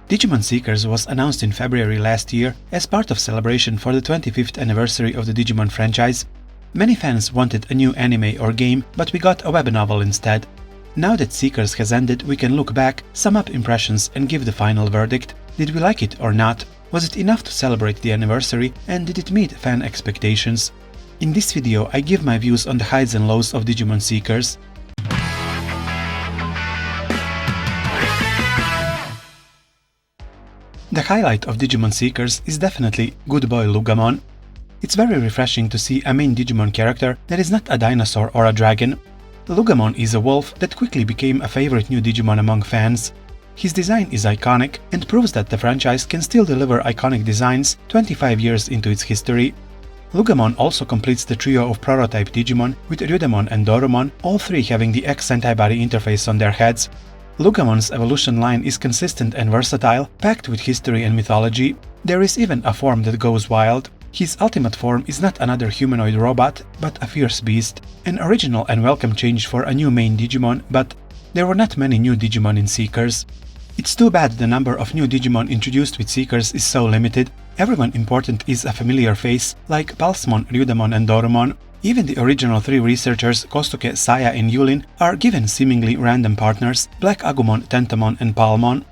Digimon Seekers was announced in February last year as part of celebration for the 25th anniversary of the Digimon franchise. Many fans wanted a new anime or game, but we got a web novel instead. Now that Seekers has ended, we can look back, sum up impressions and give the final verdict. Did we like it or not? Was it enough to celebrate the anniversary, and did it meet fan expectations? In this video I give my views on the highs and lows of Digimon Seekers. The highlight of Digimon Seekers is definitely Good Boy Loogamon. It's very refreshing to see a main Digimon character that is not a dinosaur or a dragon. Loogamon is a wolf that quickly became a favorite new Digimon among fans. His design is iconic and proves that the franchise can still deliver iconic designs 25 years into its history. Loogamon also completes the trio of prototype Digimon with Ryudemon and Dorumon, all three having the X-antibody interface on their heads. Loogamon's evolution line is consistent and versatile, packed with history and mythology. There is even a form that goes wild. His ultimate form is not another humanoid robot, but a fierce beast. An original and welcome change for a new main Digimon, but there were not many new Digimon in Seekers. It's too bad the number of new Digimon introduced with Seekers is so limited. Everyone important is a familiar face, like Pulsemon, Ryudemon and Dorumon. Even the original three researchers, Kosuke, Saya and Yulin, are given seemingly random partners, Black Agumon, Tentomon and Palmon.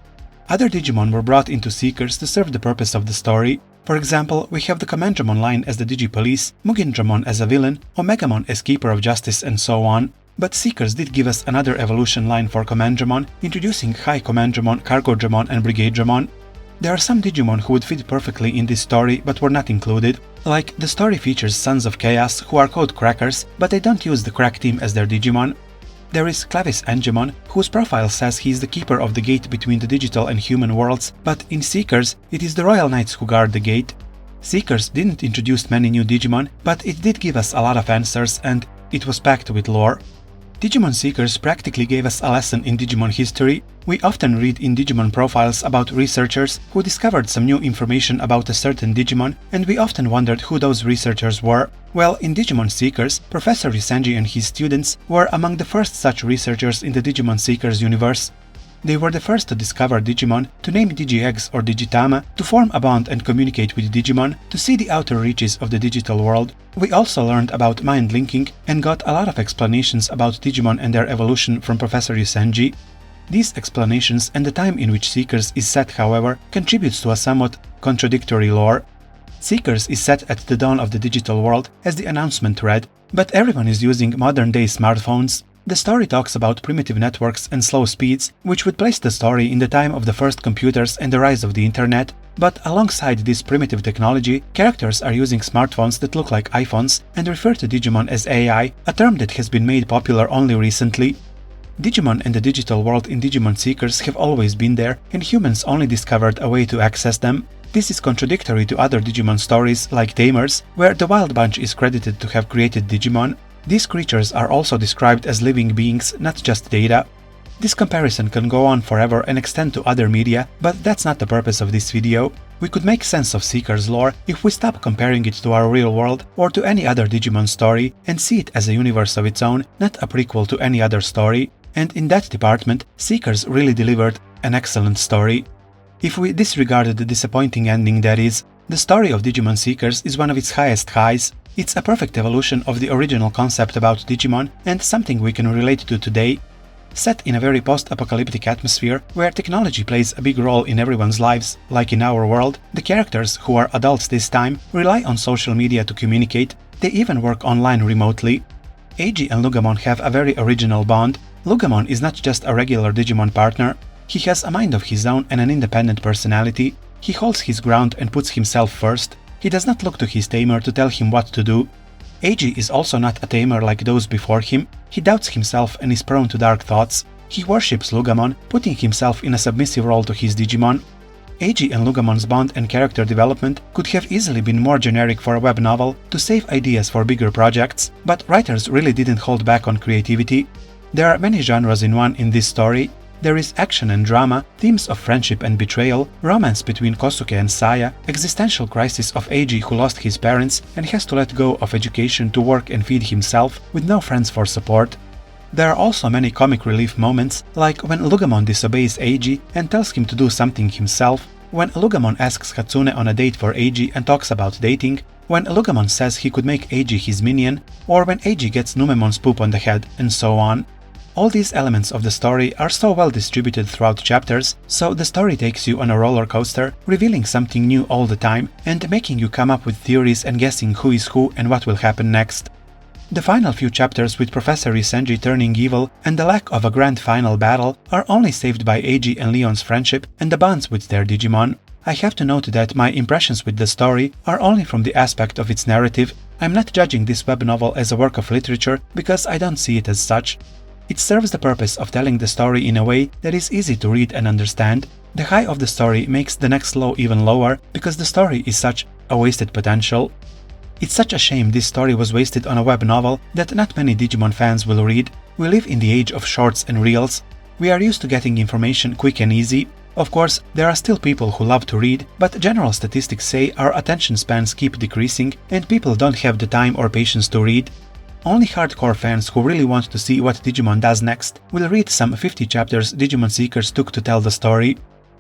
Other Digimon were brought into Seekers to serve the purpose of the story. For example, we have the Commandramon line as the Digi-Police, Mugindramon as a villain, Omegamon as Keeper of Justice and so on. But Seekers did give us another evolution line for Commandramon, introducing High Commandramon, Cargodramon and Brigadramon. There are some Digimon who would fit perfectly in this story but were not included. Like, the story features Sons of Chaos, who are called Crackers, but they don't use the Crack team as their Digimon. There is Clavis Angemon, whose profile says he is the keeper of the gate between the digital and human worlds, but in Seekers, it is the Royal Knights who guard the gate. Seekers didn't introduce many new Digimon, but it did give us a lot of answers and it was packed with lore. Digimon Seekers practically gave us a lesson in Digimon history. We often read in Digimon profiles about researchers who discovered some new information about a certain Digimon, and we often wondered who those researchers were. Well, in Digimon Seekers, Professor Yusenji and his students were among the first such researchers in the Digimon Seekers universe. They were the first to discover Digimon, to name Digi-Eggs or Digitama, to form a bond and communicate with Digimon, to see the outer reaches of the digital world. We also learned about mind linking and got a lot of explanations about Digimon and their evolution from Professor Yusenji. These explanations and the time in which Seekers is set, however, contributes to a somewhat contradictory lore. Seekers is set at the dawn of the digital world, as the announcement read, but everyone is using modern-day smartphones. The story talks about primitive networks and slow speeds, which would place the story in the time of the first computers and the rise of the internet. But alongside this primitive technology, characters are using smartphones that look like iPhones and refer to Digimon as AI, a term that has been made popular only recently. Digimon and the digital world in Digimon Seekers have always been there, and humans only discovered a way to access them. This is contradictory to other Digimon stories like Tamers, where the Wild Bunch is credited to have created Digimon. These creatures are also described as living beings, not just data. This comparison can go on forever and extend to other media, but that's not the purpose of this video. We could make sense of Seekers lore if we stop comparing it to our real world or to any other Digimon story and see it as a universe of its own, not a prequel to any other story. And in that department, Seekers really delivered an excellent story. If we disregarded the disappointing ending that is, the story of Digimon Seekers is one of its highest highs. It's a perfect evolution of the original concept about Digimon and something we can relate to today. Set in a very post-apocalyptic atmosphere where technology plays a big role in everyone's lives, like in our world, the characters, who are adults this time, rely on social media to communicate. They even work online remotely. Eiji and Loogamon have a very original bond. Loogamon is not just a regular Digimon partner. He has a mind of his own and an independent personality. He holds his ground and puts himself first. He does not look to his tamer to tell him what to do. Eiji is also not a tamer like those before him. He doubts himself and is prone to dark thoughts. He worships Loogamon, putting himself in a submissive role to his Digimon. Eiji and Loogamon's bond and character development could have easily been more generic for a web novel to save ideas for bigger projects, but writers really didn't hold back on creativity. There are many genres in one in this story. There is action and drama, themes of friendship and betrayal, romance between Kosuke and Saya, existential crisis of Eiji who lost his parents and has to let go of education to work and feed himself with no friends for support. There are also many comic relief moments, like when Loogamon disobeys Eiji and tells him to do something himself, when Loogamon asks Hatsune on a date for Eiji and talks about dating, when Loogamon says he could make Eiji his minion, or when Eiji gets Numemon's poop on the head, and so on. All these elements of the story are so well distributed throughout chapters, so the story takes you on a roller coaster, revealing something new all the time and making you come up with theories and guessing who is who and what will happen next. The final few chapters with Professor Isenji turning evil and the lack of a grand final battle are only saved by Eiji and Leon's friendship and the bonds with their Digimon. I have to note that my impressions with the story are only from the aspect of its narrative. I'm not judging this web novel as a work of literature because I don't see it as such. It serves the purpose of telling the story in a way that is easy to read and understand. The high of the story makes the next low even lower because the story is such a wasted potential. It's such a shame this story was wasted on a web novel that not many Digimon fans will read. We live in the age of shorts and reels. We are used to getting information quick and easy. Of course, there are still people who love to read, but general statistics say our attention spans keep decreasing and people don't have the time or patience to read. Only hardcore fans who really want to see what Digimon does next will read some 50 chapters Digimon Seekers took to tell the story.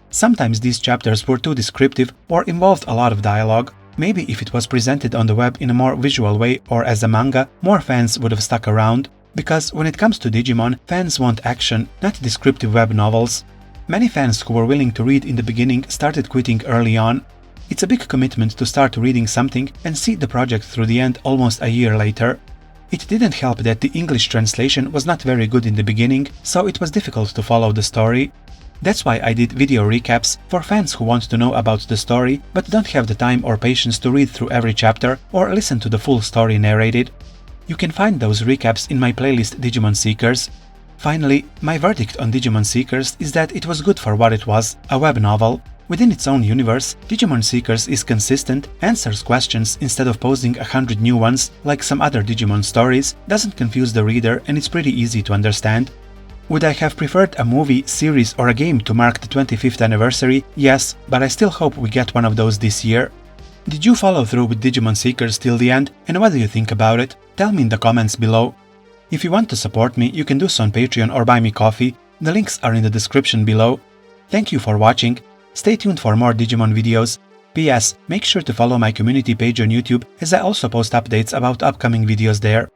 Sometimes these chapters were too descriptive or involved a lot of dialogue. Maybe if it was presented on the web in a more visual way or as a manga, more fans would have stuck around. Because when it comes to Digimon, fans want action, not descriptive web novels. Many fans who were willing to read in the beginning started quitting early on. It's a big commitment to start reading something and see the project through the end almost a year later. It didn't help that the English translation was not very good in the beginning, so it was difficult to follow the story. That's why I did video recaps for fans who want to know about the story but don't have the time or patience to read through every chapter or listen to the full story narrated. You can find those recaps in my playlist Digimon Seekers. Finally, my verdict on Digimon Seekers is that it was good for what it was, a web novel. Within its own universe, Digimon Seekers is consistent, answers questions instead of posing 100 new ones like some other Digimon stories, doesn't confuse the reader, and it's pretty easy to understand. Would I have preferred a movie, series or a game to mark the 25th anniversary? Yes, but I still hope we get one of those this year. Did you follow through with Digimon Seekers till the end, and what do you think about it? Tell me in the comments below. If you want to support me, you can do so on Patreon or buy me coffee. The links are in the description below. Thank you for watching. Stay tuned for more Digimon videos. P.S. Make sure to follow my community page on YouTube, as I also post updates about upcoming videos there.